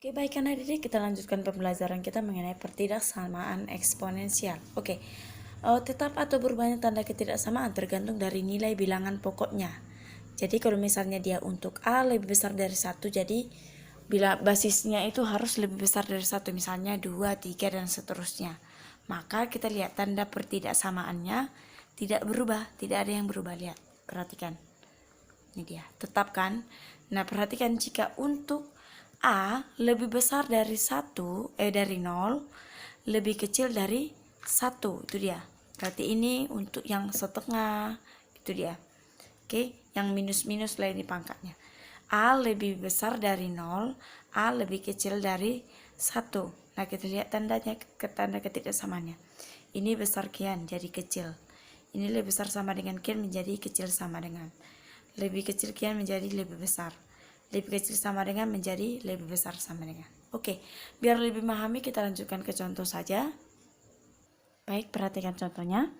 Oke, baik adik-adik, kita lanjutkan pembelajaran kita mengenai pertidaksamaan eksponensial. Oke, tetap atau berubahnya tanda ketidaksamaan tergantung dari nilai bilangan pokoknya. Jadi kalau misalnya dia untuk A lebih besar dari 1, jadi bila basisnya itu harus lebih besar dari 1, misalnya 2, 3, dan seterusnya. Maka kita lihat tanda pertidaksamaannya tidak berubah, tidak ada yang berubah. Lihat, perhatikan. Ini dia, tetapkan. Nah, perhatikan jika untuk A lebih besar dari 0, lebih kecil dari 1, itu dia. Berarti ini untuk yang setengah, itu dia. Oke, yang minus-minus lah ini pangkatnya. A lebih besar dari 0, A lebih kecil dari 1. Nah, kita lihat tandanya, tanda ketidaksamaannya. Ini besar kian jadi kecil. Ini lebih besar sama dengan kian menjadi kecil sama dengan. Lebih kecil kian menjadi lebih besar. Lebih kecil sama dengan menjadi lebih besar sama dengan. Oke, biar lebih memahami kita lanjutkan ke contoh saja. Baik, perhatikan contohnya.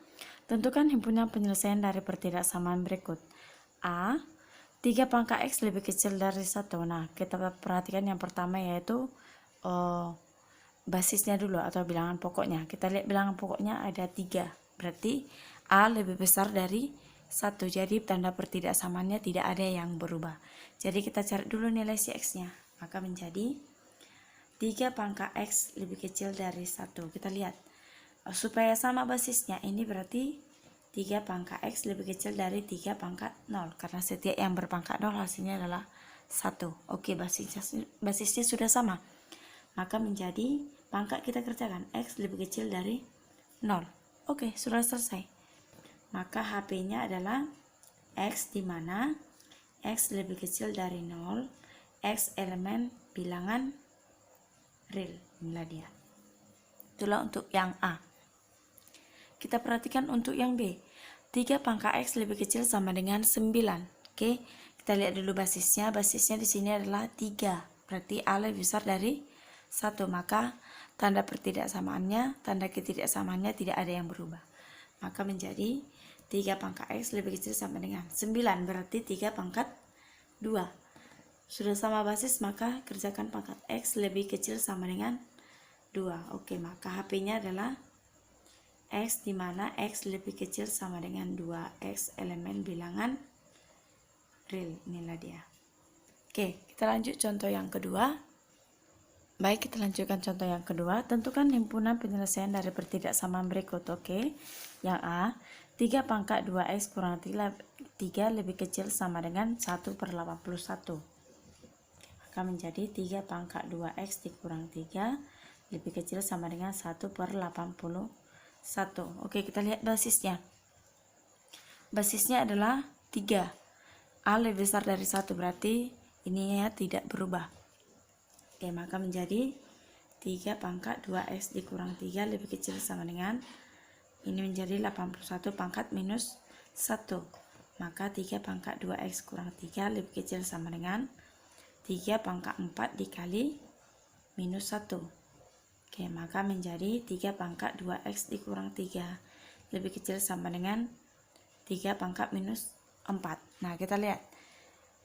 Tentukan himpunan penyelesaian dari pertidaksamaan berikut. A, 3 pangkat X lebih kecil dari 1. Nah, kita perhatikan yang pertama yaitu basisnya dulu atau bilangan pokoknya. Kita lihat bilangan pokoknya ada 3. Berarti A lebih besar dari 1. Jadi tanda pertidaksamaannya tidak ada yang berubah. Jadi kita cari dulu nilai si X-nya. Maka menjadi 3 pangkat X lebih kecil dari 1. Kita lihat. Supaya sama basisnya, ini berarti 3 pangkat X lebih kecil dari 3 pangkat 0. Karena setiap yang berpangkat 0 hasilnya adalah 1. Oke, basisnya sudah sama. Maka menjadi pangkat kita kerjakan X lebih kecil dari 0. Oke, sudah selesai. Maka HP-nya adalah X, di mana X lebih kecil dari 0, X elemen bilangan real. Inilah dia. Itulah untuk yang A. Kita perhatikan untuk yang B. 3 pangkat X lebih kecil sama dengan 9. Oke, kita lihat dulu basisnya. Basisnya di sini adalah 3. Berarti A lebih besar dari 1. Maka tanda pertidaksamaannya, tanda ketidaksamaannya tidak ada yang berubah. Maka menjadi 3 pangkat X lebih kecil sama dengan 9. Berarti 3 pangkat 2. Sudah sama basis, maka kerjakan pangkat X lebih kecil sama dengan 2. Oke, maka HP-nya adalah X, di mana X lebih kecil sama dengan 2. X elemen bilangan real. Inilah dia. Oke, kita lanjut contoh yang kedua. Baik, kita lanjutkan contoh yang kedua. Tentukan himpunan penyelesaian dari pertidaksamaan berikut. Oke, yang A, 3 pangkat 2X kurang 3 lebih kecil sama dengan 1/81. Maka menjadi 3 pangkat 2X dikurang 3 lebih kecil sama dengan 1/81. Oke, kita lihat basisnya. Basisnya adalah 3. A lebih besar dari 1, berarti ini ya tidak berubah. Oke, maka menjadi 3 pangkat 2X dikurang 3 lebih kecil sama dengan, ini menjadi 81 pangkat minus 1. Maka 3 pangkat 2X kurang 3 lebih kecil sama dengan 3 pangkat 4 dikali minus 1. Oke, maka menjadi 3 pangkat 2X dikurang 3 lebih kecil sama dengan 3 pangkat minus 4. Nah, kita lihat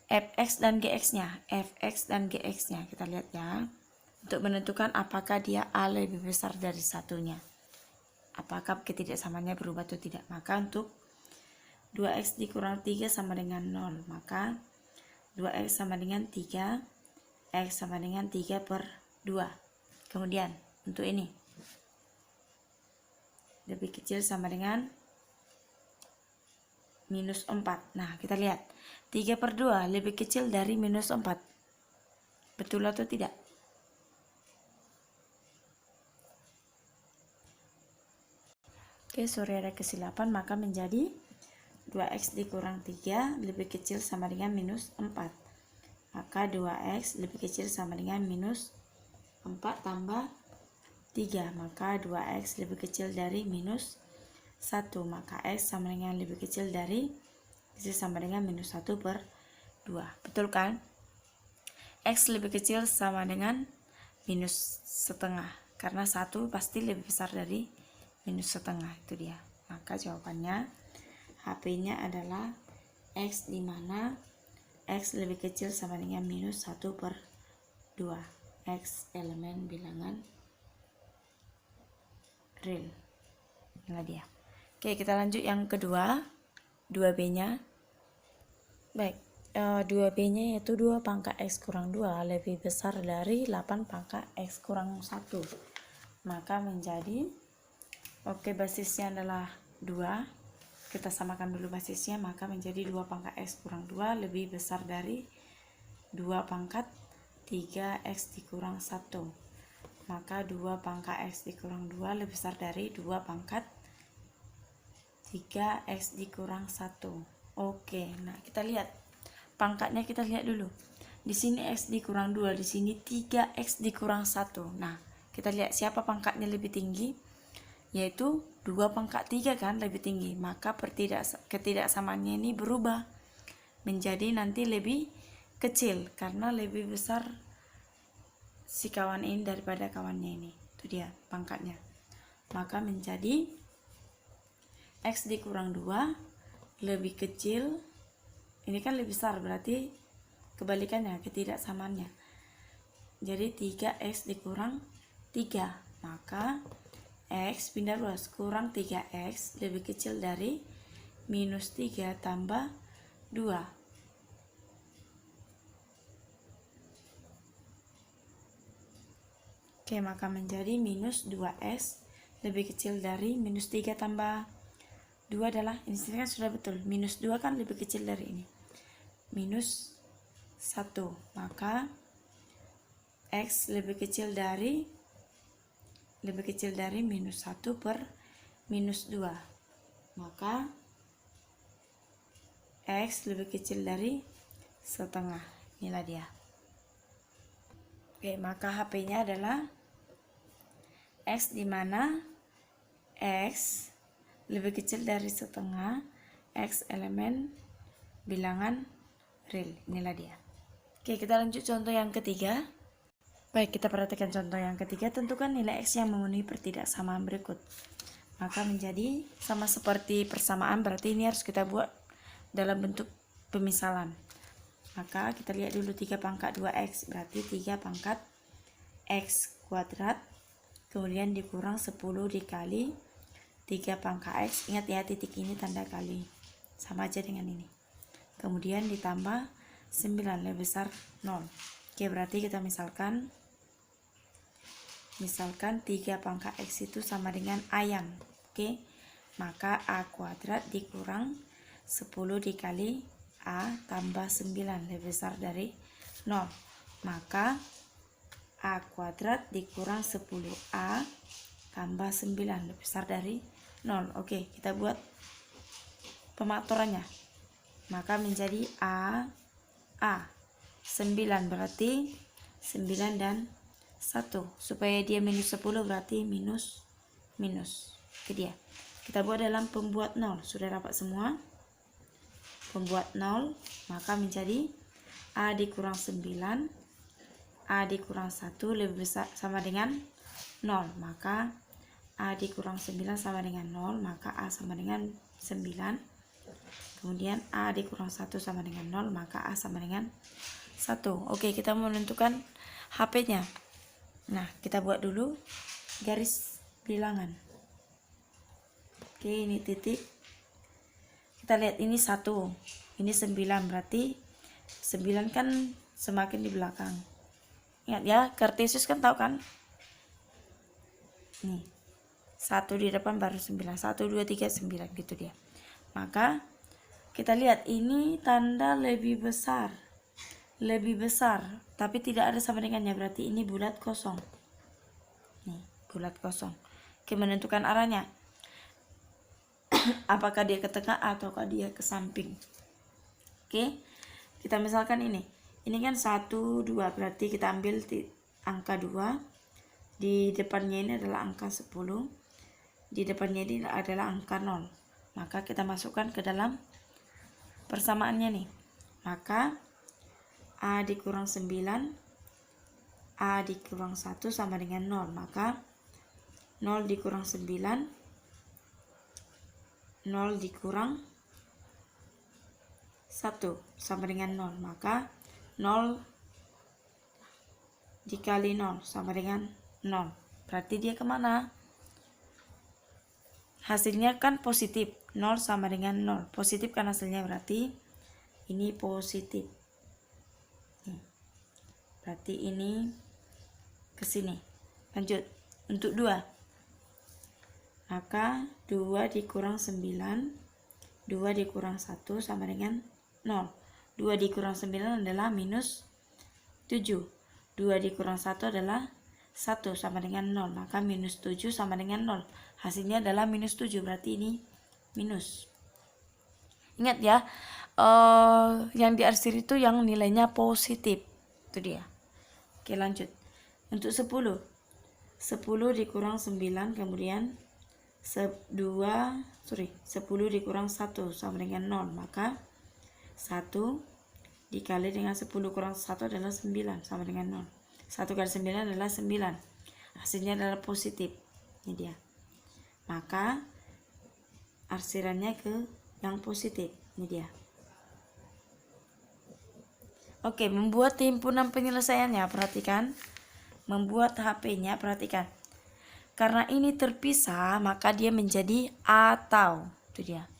fx dan gx-nya. Fx dan gx-nya kita lihat ya. Untuk menentukan apakah dia A lebih besar dari satunya. Apakah ketidaksamaannya berubah atau tidak. Maka untuk 2x dikurang 3 sama dengan 0. Maka 2x sama dengan 3. X sama dengan 3/2. Kemudian untuk ini lebih kecil sama dengan minus 4. Nah, kita lihat 3/2 lebih kecil dari minus 4. Betul atau tidak? Oke, sorry ada kesilapan, maka menjadi 2x dikurang 3 lebih kecil sama dengan minus 4. Maka 2x lebih kecil sama dengan minus 4 tambah 3. Maka 2x lebih kecil dari minus 1. Maka x sama dengan lebih kecil dari, sama dengan minus 1/2. Betul kan? X lebih kecil sama dengan minus setengah. Karena 1 pasti lebih besar dari minus setengah. Itu dia. Maka jawabannya HP-nya adalah X, di mana X lebih kecil sama dengan minus 1/2. X elemen bilangan real. Inilah dia. Oke, kita lanjut yang kedua, 2B-nya. Baik, 2B-nya yaitu 2 pangkat X kurang 2 lebih besar dari 8 pangkat X kurang 1. Maka menjadi, oke, basisnya adalah 2. Kita samakan dulu basisnya, maka menjadi 2 pangkat X kurang 2 lebih besar dari 2 pangkat 3X dikurang 1. Maka 2 pangkat X dikurang 2 lebih besar dari 2 pangkat 3X dikurang 1. Oke, nah kita lihat pangkatnya, kita lihat dulu. Di sini X dikurang 2, di sini 3X dikurang 1. Nah, kita lihat siapa pangkatnya lebih tinggi, yaitu 2 pangkat 3 kan lebih tinggi. Maka ketidaksamaannya ini berubah menjadi nanti lebih kecil karena lebih besar si kawan ini daripada kawannya ini. Itu dia pangkatnya. Maka menjadi X dikurang 2 lebih kecil, ini kan lebih besar, berarti kebalikannya, ketidaksamaannya. Jadi 3X dikurang 3, maka X pindah luas, kurang 3X lebih kecil dari minus 3 tambah 2. Oke, maka menjadi minus 2X lebih kecil dari minus 3 tambah 2 adalah, ini kan sudah betul, minus 2 kan lebih kecil dari ini, minus 1. Maka X lebih kecil dari minus 1 per minus 2. Maka X lebih kecil dari setengah. Inilah dia. Oke, maka HP-nya adalah X, di mana X lebih kecil dari setengah X elemen bilangan real. Inilah dia. Oke, kita lanjut contoh yang ketiga. Baik, kita perhatikan contoh yang ketiga. Tentukan nilai X yang memenuhi pertidaksamaan berikut. Maka menjadi sama seperti persamaan, berarti ini harus kita buat dalam bentuk pemisalan. Maka kita lihat dulu 3 pangkat 2X, berarti 3 pangkat X kuadrat, kemudian dikurang 10 dikali 3 pangkat X. Ingat ya, titik ini tanda kali, sama aja dengan ini. Kemudian ditambah 9 lebih besar 0. Oke, berarti kita misalkan 3 pangkat X itu sama dengan A yang. Oke, maka A kuadrat dikurang 10 dikali A tambah 9 lebih besar dari 0. Maka A kuadrat dikurang 10A tambah 9 lebih besar dari 0. Oke, kita buat pematorannya. Maka menjadi A 9, berarti 9 dan 1. Supaya dia minus 10 berarti minus. Oke, dia. Kita buat dalam pembuat 0. Sudah dapat semua? Pembuat 0, maka menjadi A dikurang 9, A dikurang 1 lebih besar sama dengan 0. Maka A dikurang 9 sama dengan 0, maka A sama dengan 9. Kemudian A dikurang 1 sama dengan 0, maka A sama dengan 1. Oke, kita menentukan HP-nya. Nah, kita buat dulu garis bilangan. Oke, ini titik. Kita lihat ini 1, ini 9, berarti 9 kan semakin di belakang. Ingat ya, Kartesius kan tahu kan? Nih, 1 di depan baru 9, 1, 2, 3, 9 gitu dia. Maka kita lihat ini tanda lebih besar, tapi tidak ada sama dengannya, berarti ini bulat kosong. Nih, bulat kosong. Oke, menentukan arahnya. Apakah dia ke tengah ataukah dia ke samping. Oke, kita misalkan ini kan 1, 2, berarti kita ambil angka 2, di depannya ini adalah angka 10, di depannya ini adalah angka 0. Maka kita masukkan ke dalam persamaannya nih. Maka A dikurang 9, A dikurang 1 sama dengan 0. Maka 0 dikurang 9, 0 dikurang 1 sama dengan 0. Maka 0 dikali 0 sama dengan 0. Berarti dia kemana? Hasilnya kan positif. 0 sama dengan 0. Positif kan hasilnya, berarti ini positif. Berarti ini ke sini. Lanjut. Untuk 2. Maka 2 dikurang 9. 2 dikurang 1 sama dengan 0. 2 dikurang 9 adalah minus 7. 2 dikurang 1 adalah 1 sama dengan 0. Maka minus 7 sama dengan 0. Hasilnya adalah minus 7. Berarti ini minus. Ingat ya, yang diarsir itu yang nilainya positif. Itu dia. Oke, lanjut. Untuk 10. 10 dikurang 9, kemudian 10 dikurang 1 sama dengan 0. Maka 1 dikali dengan 10 kurang 1 adalah 9 sama dengan 0. 1 kali 9 adalah 9. Hasilnya adalah positif. Ini dia. Maka arsirannya ke yang positif. Ini dia. Oke, membuat himpunan penyelesaiannya, perhatikan. Membuat HP-nya, perhatikan. Karena ini terpisah, maka dia menjadi atau. Itu dia.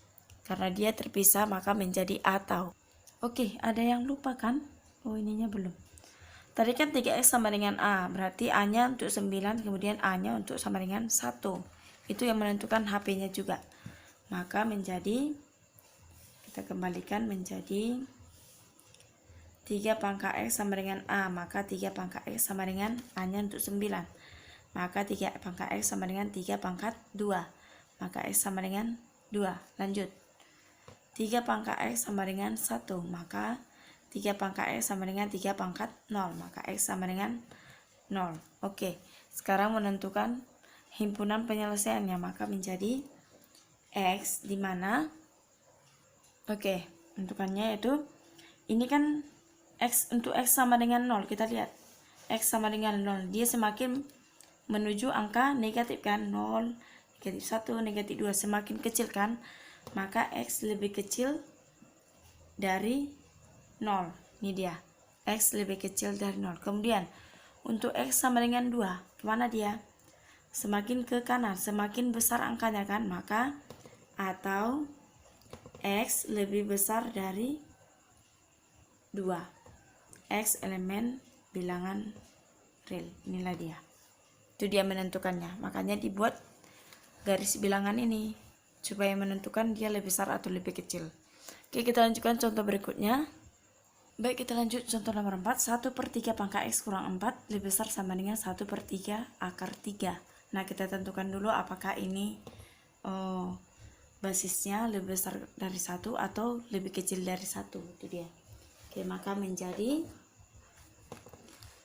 Karena dia terpisah, maka menjadi atau. Oke, ada yang lupa kan? Oh, ininya belum. Tadi kan 3x sama dengan A. Berarti A-nya untuk 9, kemudian A-nya untuk sama dengan 1. Itu yang menentukan HP-nya juga. Maka menjadi, kita kembalikan menjadi 3 pangkat X sama dengan A, maka 3 pangkat X sama dengan A-nya untuk 9. Maka 3 pangkat X sama dengan 3 pangkat 2. Maka X sama dengan 2. Lanjut. 3 pangkat X sama dengan 1. Maka 3 pangkat X sama dengan 3 pangkat 0. Maka X sama dengan 0. Oke. Sekarang menentukan himpunan penyelesaiannya. Maka menjadi X di mana? Oke. Tentukannya yaitu, ini kan X untuk X sama dengan 0, kita lihat X sama dengan 0, dia semakin menuju angka negatif kan, 0, negatif 1, negatif 2, semakin kecil kan, maka X lebih kecil dari 0, ini dia, X lebih kecil dari 0. Kemudian untuk X sama dengan 2, kemana dia? Semakin ke kanan, semakin besar angkanya kan, maka atau X lebih besar dari 2. X elemen bilangan real. Inilah dia. Itu dia menentukannya. Makanya dibuat garis bilangan ini supaya menentukan dia lebih besar atau lebih kecil. Oke, kita lanjutkan contoh berikutnya. Baik, kita lanjut contoh nomor 4. 1/3 pangkat X kurang 4 lebih besar sama dengan 1/3 akar 3. Nah, kita tentukan dulu apakah ini basisnya lebih besar dari 1 atau lebih kecil dari 1. Itu dia. Oke, maka menjadi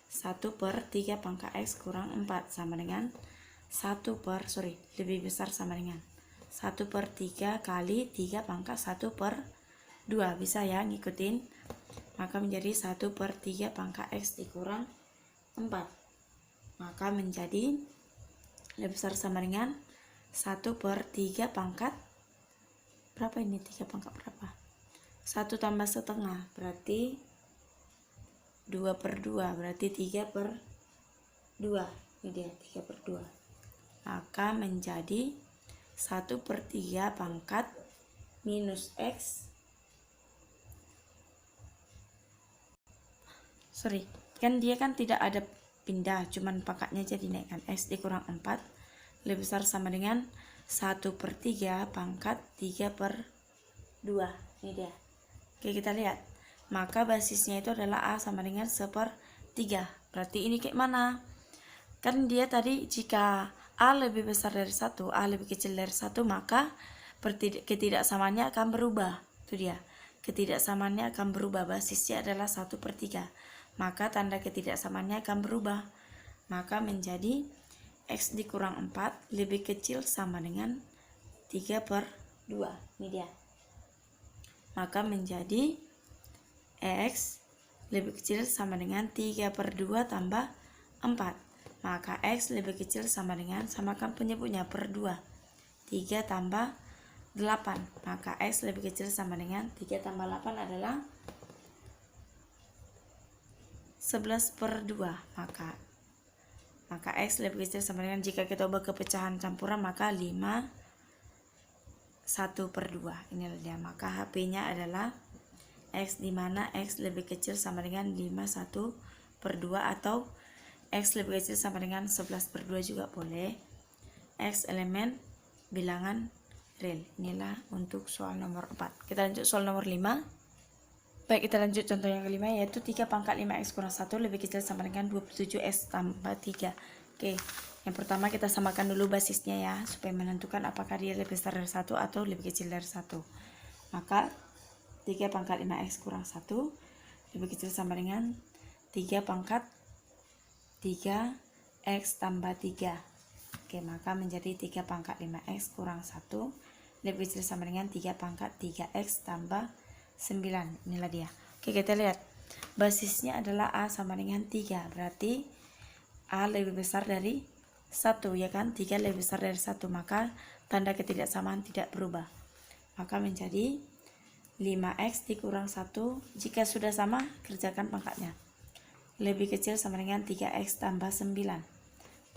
1/3 pangkat X kurang 4 sama dengan lebih besar sama dengan 1/3 kali 3 pangkat 1/2. Bisa ya ngikutin? Maka menjadi 1/3 pangkat X dikurang 4. Maka menjadi lebih besar sama dengan 1/3 pangkat berapa ini? 3 pangkat berapa? 1 tambah setengah berarti 2/2, berarti 3/2. Ini dia 3/2. Maka menjadi 1/3 pangkat minus X. Kan dia kan tidak ada pindah, cuman pangkatnya jadi naikkan. X dikurang 4 lebih besar sama dengan 1/3 pangkat 3/2. Ini dia. Oke, kita lihat. Maka basisnya itu adalah A sama dengan 1/3. Berarti ini kayak mana? Kan dia tadi jika A lebih besar dari 1, A lebih kecil dari 1, maka ketidaksamaannya akan berubah. Itu dia. Ketidaksamaannya akan berubah. Basisnya adalah 1/3. Maka tanda ketidaksamaannya akan berubah. Maka menjadi X dikurang 4 lebih kecil sama dengan 3/2. Ini dia. Maka menjadi X lebih kecil sama dengan 3/2 tambah 4. Maka X lebih kecil sama dengan, samakan penyebutnya per 2. 3 tambah 8. Maka X lebih kecil sama dengan 3 tambah 8 adalah 11/2, maka X lebih kecil sama dengan, jika kita ubah ke pecahan campuran maka 5/1/2. Inilah dia, maka HP-nya adalah X, dimana X lebih kecil sama dengan 5/1/2 atau X lebih kecil sama dengan 11/2 juga boleh. X elemen bilangan real. Inilah untuk soal nomor 4. Kita lanjut soal nomor 5. Baik, kita lanjut contoh yang kelima, yaitu 3 pangkat 5x kurang 1 lebih kecil sama dengan 27x tambah 3. Oke, yang pertama kita samakan dulu basisnya ya, supaya menentukan apakah dia lebih besar dari 1 atau lebih kecil dari 1. Maka 3 pangkat 5x kurang 1 lebih kecil sama dengan 3 pangkat 3x tambah 3. Oke, maka menjadi 3 pangkat 5x kurang 1 lebih kecil sama dengan 3 pangkat 3x tambah 9. Inilah dia. Oke, kita lihat. Basisnya adalah A sama dengan 3. Berarti A lebih besar dari 1, ya kan? 3 lebih besar dari 1, maka tanda ketidaksamaan tidak berubah. Maka menjadi 5x dikurang 1. Jika sudah sama, kerjakan pangkatnya. Lebih kecil sama dengan 3x tambah 9.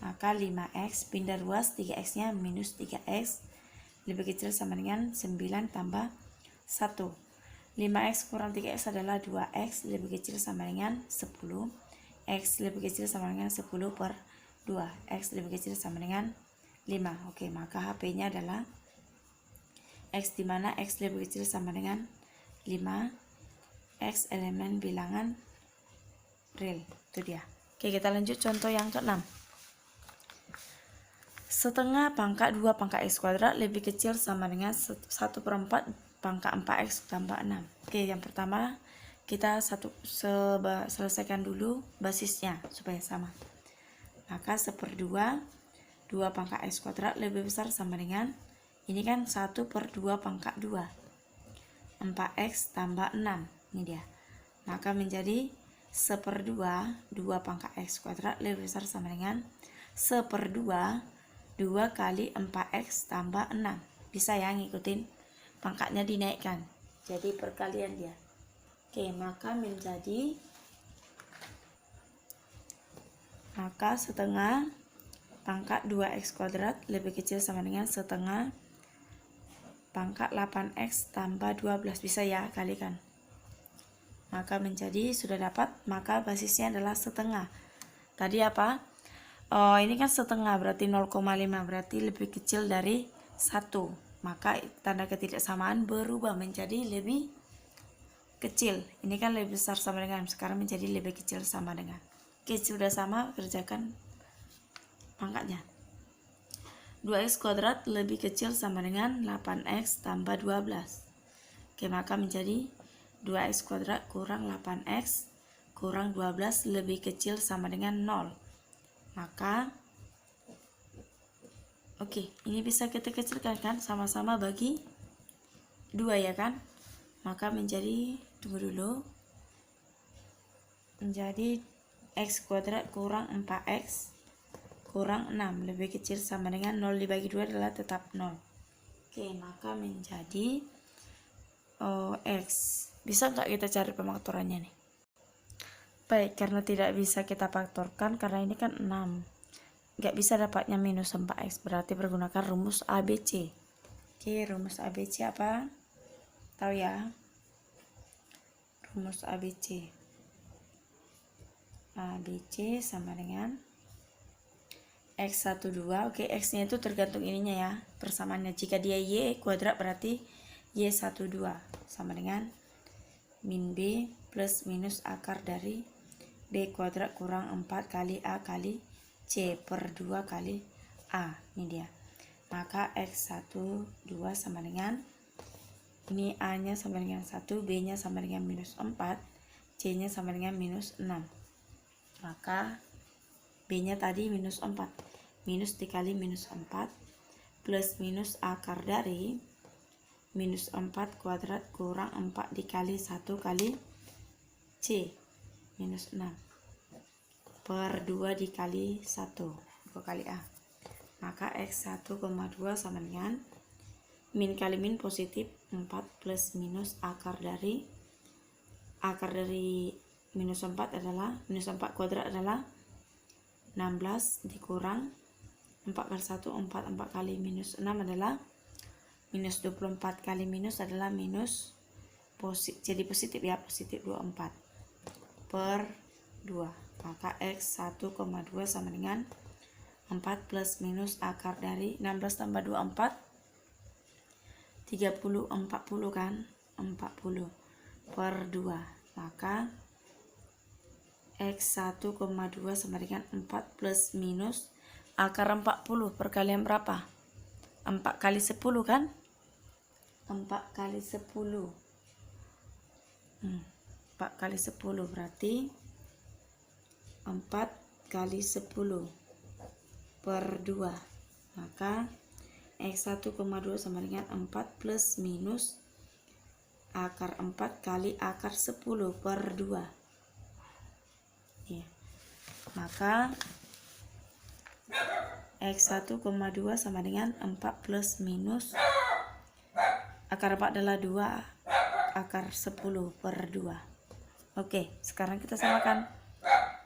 Maka 5x pindah ruas, 3x-nya minus 3x. Lebih kecil sama dengan 9 tambah 1. 5x kurang 3x adalah 2x, lebih kecil sama dengan 10. X lebih kecil sama dengan 10/2. X lebih kecil sama dengan 5. Oke, maka HP-nya adalah X, dimana X lebih kecil sama dengan 5. X elemen bilangan real. Itu dia. Oke, kita lanjut contoh yang ke-6. Setengah pangkat 2 pangkat X kuadrat lebih kecil sama dengan 1/4 pangkat 4x tambah 6. Oke, yang pertama kita selesaikan dulu basisnya supaya sama. Maka 1/2 2 pangkat x kuadrat lebih besar sama dengan, ini kan 1/2 pangkat 2, 4x tambah 6. Ini dia. Maka menjadi 1/2 2 pangkat x kuadrat lebih besar sama dengan 1/2 2 kali 4x tambah 6. Bisa ya ngikutin, pangkatnya dinaikkan jadi perkalian dia. Oke, maka menjadi, maka setengah pangkat 2x kuadrat lebih kecil sama dengan setengah pangkat 8x tambah 12. Bisa ya kalikan. Maka menjadi, sudah dapat, maka basisnya adalah setengah. Tadi apa? Oh, ini kan setengah, berarti 0,5, berarti lebih kecil dari 1. Maka tanda ketidaksamaan berubah menjadi lebih kecil. Ini kan lebih besar sama dengan, sekarang menjadi lebih kecil sama dengan. Oke, sudah sama, kerjakan pangkatnya. 2x kuadrat lebih kecil sama dengan 8x tambah 12. Oke, maka menjadi 2x kuadrat kurang 8x kurang 12 lebih kecil sama dengan 0. Maka oke, ini bisa kita kecilkan kan, sama-sama bagi 2 ya kan. Maka menjadi, tunggu dulu, menjadi x kuadrat kurang 4x kurang 6 lebih kecil sama dengan 0 dibagi 2 adalah tetap 0. Oke, maka menjadi x. Bisa nggak kita cari pemfaktorannya nih? Baik, karena tidak bisa kita faktorkan karena ini kan 6, nggak bisa dapatnya minus 4x, berarti pergunakan rumus ABC. Oke, rumus ABC apa? Tahu ya? Rumus ABC. ABC sama dengan X12. Oke, X-nya itu tergantung ininya ya, persamaannya. Jika dia Y kuadrat berarti Y12 sama dengan min B plus minus akar dari B kuadrat kurang 4 kali A kali C per 2 kali A. Ini dia. Maka X12 sama dengan, ini A nya sama dengan 1, B nya sama dengan minus 4, C nya sama dengan minus 6. Maka B nya tadi minus 4, minus dikali minus 4 plus minus akar dari minus 4 kuadrat kurang 4 dikali 1 kali C minus 6 per 2 dikali 1, 2 kali A. Maka X1,2 sama dengan min kali min positif 4 plus minus akar dari minus 4 kuadrat adalah 16 dikurang 4 kali 1 4 kali minus 6 adalah minus 24 kali minus adalah minus jadi positif ya, positif 24 per 2. Maka X 1,2 sama dengan 4 plus minus akar dari 16 tambah 24 30 40 kan, 40 per 2. Maka X 1,2 sama dengan 4 plus minus akar 40 perkalian berapa? 4 kali 10 kan? 4 kali 10 4 kali 10 berarti 4 kali 10 per 2. Maka X 1,2 sama dengan 4 plus minus akar 4 kali akar 10 per 2 ya. Maka X 1,2 sama dengan 4 plus minus akar 4 adalah 2 akar 10 per 2. Oke, sekarang kita samakan.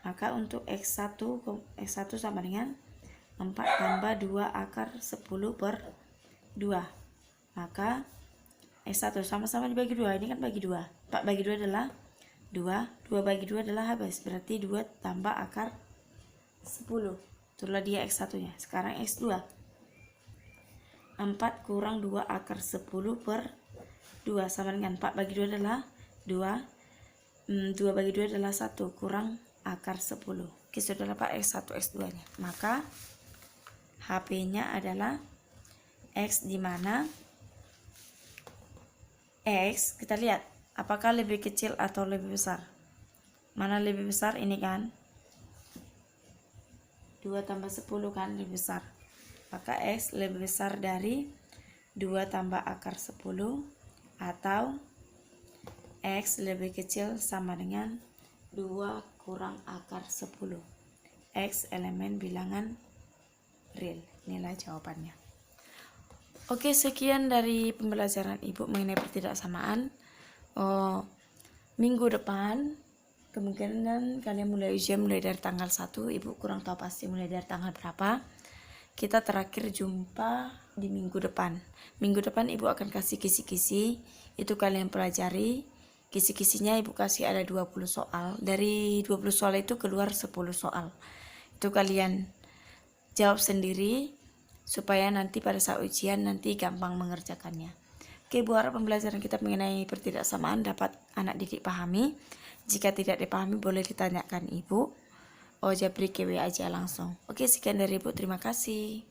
Maka untuk X1 sama dengan 4 tambah 2 akar 10 per 2. Maka X1 sama-sama dibagi 2. Ini kan bagi 2. 4 bagi 2 adalah 2. 2 bagi 2 adalah habis. Berarti 2 tambah akar 10. Itulah dia X1 nya. Sekarang X2. 4 kurang 2 akar 10 per 2 sama dengan 4 bagi 2 adalah 2. 2 bagi 2 adalah 1 kurang akar 10. Oke, sudah dapat X1 X2 nya. Maka HP nya adalah X, di mana X kita lihat apakah lebih kecil atau lebih besar. Mana lebih besar? Ini kan 2 tambah 10 kan lebih besar. Maka X lebih besar dari 2 tambah akar 10 atau X lebih kecil sama dengan 2 kurang akar 10. X elemen bilangan real. Inilah jawabannya. Oke, sekian dari pembelajaran Ibu mengenai pertidaksamaan. Minggu depan kemungkinan kalian mulai ujian mulai dari tanggal 1. Ibu kurang tahu pasti mulai dari tanggal berapa. Kita terakhir jumpa di minggu depan. Minggu depan Ibu akan kasih kisi-kisi. Itu kalian pelajari. Kisi-kisinya Ibu kasih ada 20 soal. Dari 20 soal itu keluar 10 soal. Itu kalian jawab sendiri supaya nanti pada saat ujian nanti gampang mengerjakannya. Oke, Bu harap pembelajaran kita mengenai pertidaksamaan dapat anak didik pahami. Jika tidak dipahami boleh ditanyakan Ibu. Japri ke WA aja langsung. Oke, sekian dari Ibu. Terima kasih.